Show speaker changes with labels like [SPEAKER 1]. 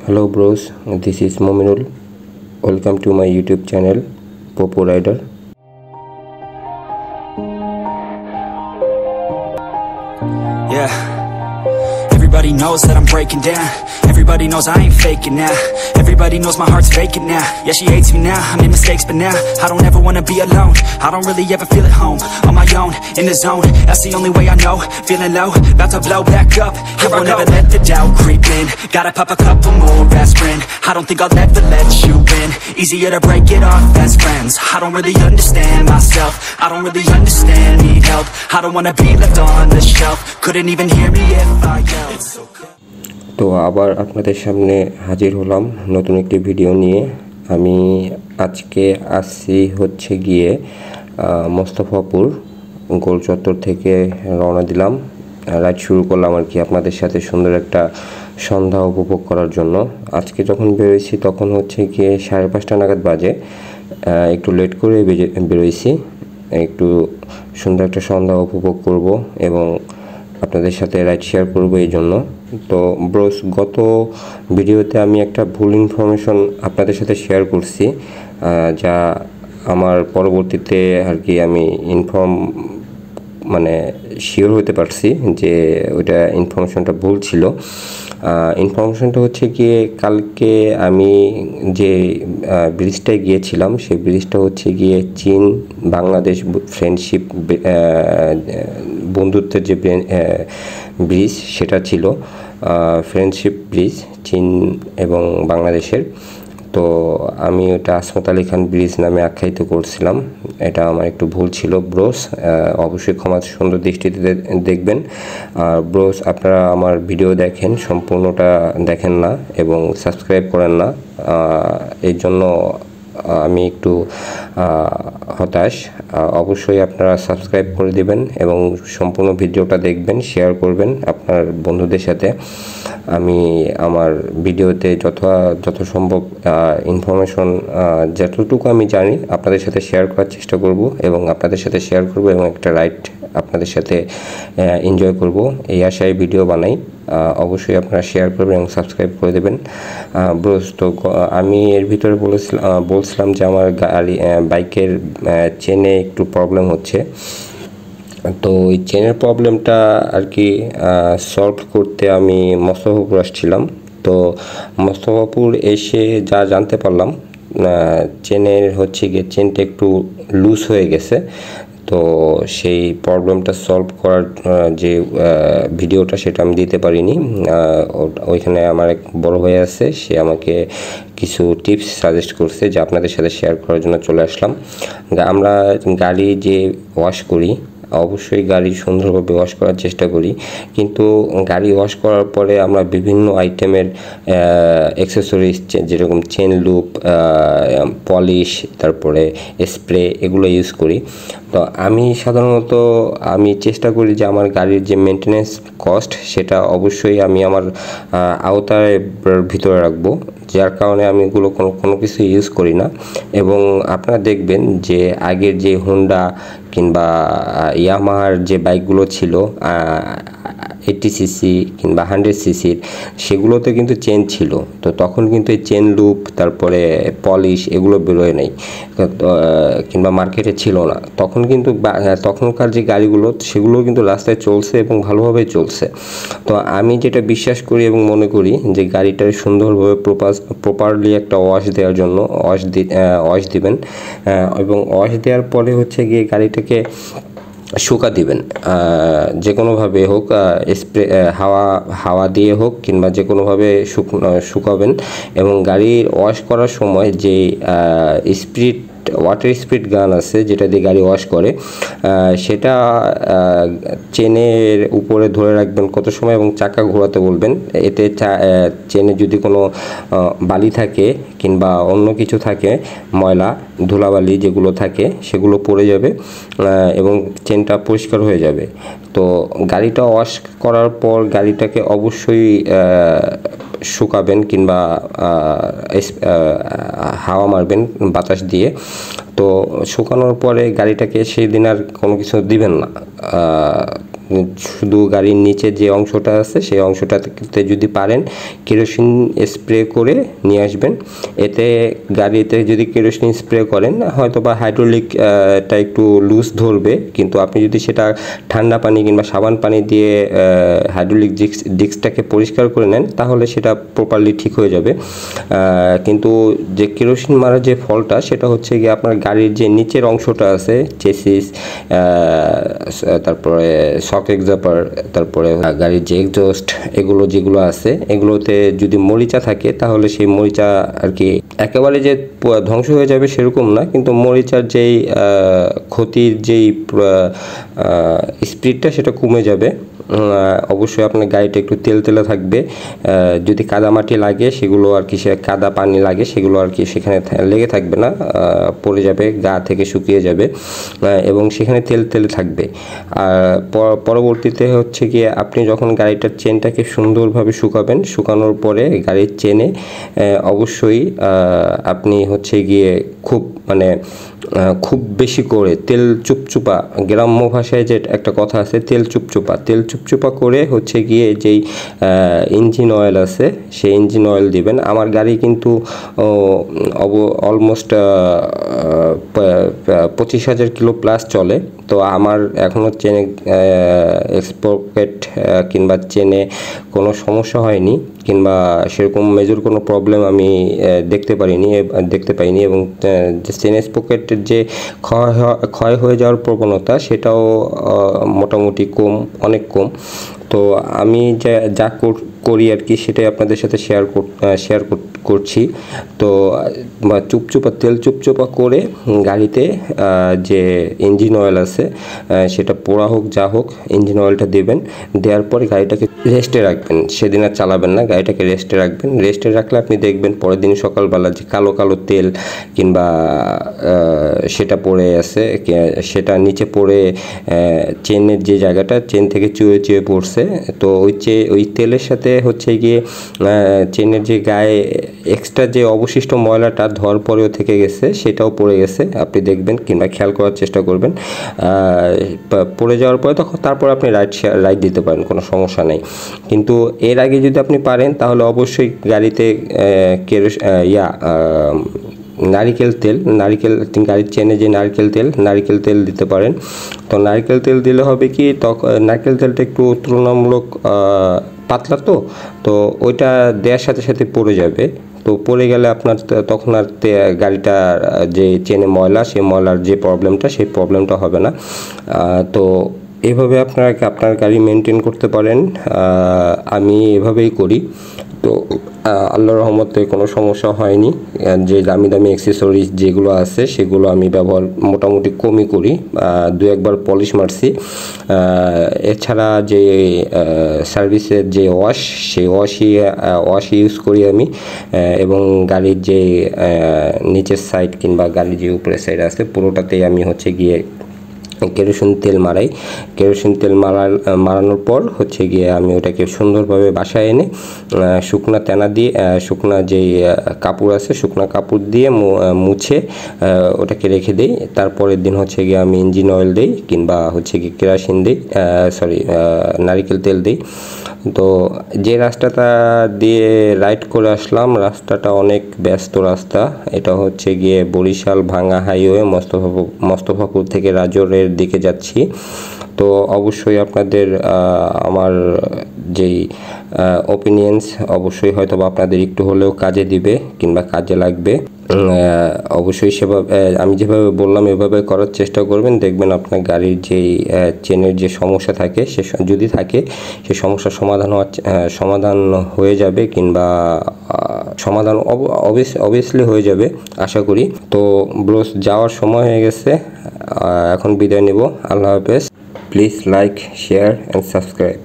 [SPEAKER 1] Hello bros, this is Mominul. Welcome to my YouTube channel, Popo Rider.
[SPEAKER 2] Yeah. Everybody knows that I'm breaking down. Everybody knows I ain't faking now. Everybody knows my heart's vacant now. Yeah, she hates me now, I made mistakes, but now I don't ever wanna be alone. I don't really ever feel at home. On my own, in the zone, that's the only way I know. Feeling low, about to blow back up. I won't ever let the doubt creep in. Gotta pop a couple more aspirin. I don't think I'll ever let you in. Easier to break it off best friends. I don't really understand myself. I don't really understand, need help. I don't wanna be left on the shelf. Couldn't even hear me if I yelled.
[SPEAKER 1] তো আবার আপনাদের সামনে হাজির হলাম নতুন একটি video নিয়ে। আমি আজকে আসছি হচ্ছে গিয়ে মোস্তফাপুর গোল চত্বর থেকে রওনা দিলাম, রাইড শুরু করলাম আর কি আপনাদের সাথে সুন্দর একটা সন্ধ্যা উপভোগ করার জন্য। আজকে যখন বেরোইছি তখন হচ্ছে গিয়ে 5:30 নাগাদ বাজে, একটু লেট করে বেরোইছি, একটু সুন্দর একটা সন্ধ্যা উপভোগ করব এবং আপনাদের সাথে রাইড শেয়ার করব এই জন্য। তো ব্রোস, গত ভিডিওতে আমি একটা ভুল ইনফরমেশন আপনাদের সাথে শেয়ার করছি, যা আমার পরবর্তীতে আর কি আমি শিওর হতে পারছি যে ওইটা ইনফরমেশনটা ভুল ছিল। ইনফরমেশনটা হচ্ছে গিয়ে কালকে আমি যে ব্রিজটায় গিয়েছিলাম সেই ব্রিজটা হচ্ছে গিয়ে চীন বাংলাদেশ ফ্রেন্ডশিপ বন্ধুত্বের যে ব্রিজ সেটা ছিল, ফ্রেন্ডশিপ ব্রিজ চীন এবং বাংলাদেশের। তো আমি ওটা আসমত আলী খান ব্রিজ নামে আখ্যায়িত করছিলাম, এটা আমার একটু ভুল ছিল ব্রোস, অবশ্যই ক্ষমা সুন্দর দৃষ্টিতে দেখবেন। আর ব্রোস, আপনারা আমার ভিডিও দেখেন, সম্পূর্ণটা দেখেন না এবং সাবস্ক্রাইব করেন না, এর জন্য আমি একটু হতাশ। অবশ্যই আপনারা সাবস্ক্রাইব করে দিবেন এবং সম্পূর্ণ ভিডিওটা দেখবেন, শেয়ার করবেন আপনার বন্ধুদের সাথে। আমি আমার ভিডিওতে যত সম্ভব ইনফরমেশন যতটুকু আমি জানি আপনাদের সাথে শেয়ার করার চেষ্টা করব এবং আপনাদের সাথে শেয়ার করব এবং একটা রাইড আপনাদের সাথে এনজয় করব, এই আশায় ভিডিও বানাই। অবশ্যই আপনারা শেয়ার করবেন এবং সাবস্ক্রাইব করে দেবেন ব্রোস। তো আমি এর ভিতরে বলছিলাম যে আমার বাইকের চেনে একটু প্রবলেম হচ্ছে। তো ওই চেনের প্রবলেমটা আর কি সলভ করতে আমি মোস্তফাপুর আসছিলাম। তো মোস্তফাপুর এসে যা জানতে পারলাম, চেনের হচ্ছে গিয়ে চেনটা একটু লুজ হয়ে গেছে। তো সেই প্রবলেমটা সলভ করার যে ভিডিওটা সেটা আমি দিতে পারিনি। ওইখানে আমার এক বড় ভাই আছে, সে আমাকে কিছু টিপস সাজেস্ট করছে যে আপনাদের সাথে শেয়ার করার জন্য চলে আসলাম। আমরা গাড়ি যে ওয়াশ করি, অবশ্যই গাড়ি সুন্দরভাবে ওয়াশ করার চেষ্টা করি, কিন্তু গাড়ি ওয়াশ করার পরে আমরা বিভিন্ন আইটেমের অ্যাক্সেসরিজ যেরকম চেন লুপ, পলিশ, তারপরে স্প্রে, এগুলো ইউজ করি। তো আমি সাধারণত চেষ্টা করি যে আমার গাড়ির যে মেনটেন্যান্স কস্ট সেটা অবশ্যই আমি আমার আওতার ভিতরে রাখবো, যার কারণে আমি এগুলো কোনো কিছু ইউজ করি না। এবং আপনারা দেখবেন যে আগের যে হোন্ডা কিংবা ইয়ামাহার যে বাইকগুলো ছিল 80cc কিংবা 100cc, সেগুলোতে কিন্তু চেন ছিল। তো তখন কিন্তু এই চেন লুপ, তারপরে পলিশ, এগুলো বেরোয় নাই কিংবা মার্কেটে ছিল না। তখন কিন্তু তখনকার যে গাড়িগুলো সেগুলো কিন্তু রাস্তায় চলছে এবং ভালোভাবেই চলছে। তো আমি যেটা বিশ্বাস করি এবং মনে করি যে গাড়িটার সুন্দরভাবে প্রপারলি একটা ওয়াশ দেওয়ার জন্য ওয়াশ দিবেন এবং ওয়াশ দেওয়ার পরে হচ্ছে গিয়ে গাড়িটাকে শুকা দিবেন, যে কোনোভাবে হোক, স্প্রে হাওয়া দিয়ে হোক কিংবা যে কোনোভাবে শুকাবেন। এবং গাড়ি ওয়াশ করার সময় যে ওয়াটার স্পিড গান আছে যেটা দিয়ে গাড়ি ওয়াশ করে, সেটা চেনের উপরে ধরে রাখবেন কত সময় এবং চাকা ঘোরাতে বলবেন। এতে চেনে যদি কোনো বালি থাকে কিংবা অন্য কিছু থাকে, ময়লা ধুলাবালি যেগুলো থাকে, সেগুলো পড়ে যাবে এবং চেনটা পরিষ্কার হয়ে যাবে। তো গাড়িটা ওয়াশ করার পর গাড়িটাকে অবশ্যই শুকাবেন কিংবা হাওয়া মারবেন বাতাস দিয়ে। তো শুকানোর পরে গাড়িটাকে সেই দিন আর কোনো কিছু দিবেন না, শুধু গাড়ির নিচে যে অংশটা আছে সেই অংশটাতে যদি পারেন কেরোসিন স্প্রে করে নিয়ে আসবেন। এতে গাড়িতে যদি কেরোসিন স্প্রে করেন হয়তো বা হাইড্রোলিকটা একটু লুজ ধরবে, কিন্তু আপনি যদি সেটা ঠান্ডা পানি কিংবা সাবান পানি দিয়ে হাইড্রোলিক ডিস্কটাকে পরিষ্কার করে নেন তাহলে সেটা প্রপারলি ঠিক হয়ে যাবে। কিন্তু যে কেরোসিন মারা যে ফলটা সেটা হচ্ছে গিয়ে আপনার গাড়ির যে নিচের অংশটা আছে, চেসিস, তারপরে শক এক্সাপার, তারপরে গাড়ির যে এক্সজস্ট, এগুলো যেগুলো আছে এগুলোতে যদি মরিচা থাকে তাহলে সেই মরিচা আর কি একেবারে যে ধ্বংস হয়ে যাবে সেরকম না, কিন্তু মরিচার যেই ক্ষতির যেই স্পিডটা সেটা কমে যাবে। অবশ্যই আপনার গাড়িটা একটু তেলতেলে থাকবে। যদি কাদামাটি লাগে সেগুলো আর কি, কাদা পানি লাগে সেগুলো আর কি সেখানে লেগে থাকবে না, পড়ে যাবে, গা থেকে শুকিয়ে যাবে এবং সেখানে তেলে থাকবে। আর পরবর্তীতে হচ্ছে গিয়ে আপনি যখন গাড়িটার চেনটাকে সুন্দরভাবে শুকাবেন, শুকানোর পরে গাড়ির চেনে অবশ্যই আপনি হচ্ছে গিয়ে খুব বেশি করে তেল চুপচুপা, গ্রাম্য ভাষায় যে একটা কথা আছে তেল চুপচুপা করে হচ্ছে গিয়ে যেই ইঞ্জিন অয়েল আছে সেই ইঞ্জিন অয়েল দিবেন। আমার গাড়ি কিন্তু অলমোস্ট 25,000 কিলো প্লাস চলে, তো আমার এখনও চেনে এক্সপোকেট কিংবা চেনে কোনো সমস্যা হয়নি কিংবা সেরকম মেজর কোনো প্রবলেম আমি দেখতে পাইনি এবং চেন স্পকেটের যে ক্ষয় হয়ে যাওয়ার প্রবণতা সেটাও মোটামুটি অনেক কম। তো আমি যা করি আর কি সেটাই আপনাদের সাথে শেয়ার করছি। তো তেল চুপচুপা করে গাড়িতে যে ইঞ্জিন অয়েল আছে সেটা পোড়া হোক যা হোক ইঞ্জিন অয়েলটা দেবেন। দেওয়ার পরে গাড়িটাকে রেস্টে রাখবেন, সেদিন আর চালাবেন না, গাড়িটাকে রেস্টে রাখবেন। রেস্টে রাখলে আপনি দেখবেন পরের দিন সকালবেলা যে কালো তেল কিংবা সেটা পড়ে আছে, সেটা নিচে পড়ে চেনের যে জায়গাটা, চেন থেকে চুয়ে পড়ছে, তো ওই তেলের সাথে হচ্ছে গিয়ে চেনের যে গায়ে এক্সট্রা যে অবশিষ্ট ময়লাটা ধোয়ার পরেও থেকে গেছে সেটাও পড়ে গেছে, আপনি দেখবেন কিংবা খেয়াল করার চেষ্টা করবেন। পড়ে যাওয়ার পরে তারপর আপনি রাইড দিতে পারেন, কোনো সমস্যা নেই। কিন্তু এর আগে যদি আপনি পারেন তাহলে অবশ্যই গাড়িতে নারিকেল তেল, গাড়ির চেনে যে নারিকেল তেল দিতে পারেন। তো নারিকেল তেল দিলে হবে কি, তখন নারিকেল তেলটা একটু তুলনামূলক পাতলা, তো ওইটা দেওয়ার সাথে সাথে পড়ে যাবে। তো পড়ে গেলে আপনার তখন আর গাড়িটার যে চেনে ময়লা, সেই ময়লার যে প্রবলেমটা সেই প্রবলেমটা হবে না। তো এভাবে আপনার গাড়ি মেনটেন করতে পারেন। আমি এভাবেই করি। তো আল্লাহর রহমতে কোনো সমস্যা হয়নি। যে দামি অ্যাক্সেসরিজ যেগুলো আছে সেগুলো আমি ব্যবহার মোটামুটি কমই করি, 2-1বার পলিশ মারছি। এছাড়া যে সার্ভিসের যে সেই ওয়াশ ইউজ করি আমি, এবং গাড়ির যে নিচের সাইড কিংবা গাড়ির যে উপরের সাইড আছে পুরোটাতেই আমি হচ্ছে গিয়ে কেরোসিন তেল মারাই। কেরোসিন তেল মারানোর পর হচ্ছে গিয়ে আমি ওটাকে সুন্দরভাবে বাসায় এনে শুকনা তেনা দিয়ে, শুকনা যেই কাপড় আছে শুকনা কাপড় দিয়ে মুছে ওটাকে রেখে দিই। তারপরের দিন হচ্ছে গিয়ে আমি ইঞ্জিন অয়েল দিই কিংবা হচ্ছে গিয়ে কেরোসিন দিই, নারিকেল তেল দিই। তো যে রাস্তাটা দিয়ে রাইড করে আসলাম, রাস্তাটা অনেক ব্যস্ত রাস্তা। এটা হচ্ছে গিয়ে বরিশাল ভাঙ্গা হাইওয়ে, মোস্তফাপুর থেকে রাজৌরের দিকে যাচ্ছি। তো অবশ্যই আপনাদের আমার যেই ওপিনিয়ন্স অবশ্যই হয়তো বা আপনাদের একটু হলেও কাজে দিবে কিংবা কাজে লাগবে। অবশ্যই সেভাবে আমি যেভাবে বললাম এভাবে করার চেষ্টা করবেন, দেখবেন আপনার গাড়ির যেই চেনের যে সমস্যা থাকে যদি থাকে সেই সমস্যার সমাধান হয়ে যাবে কিংবা সমাধান অবভিয়াসলি হয়ে যাবে আশা করি। তো ব্রোস যাওয়ার সময় হয়ে গেছে, এখন বিদায় নেব। আল্লাহ হাফেজ। Please like, share and subscribe.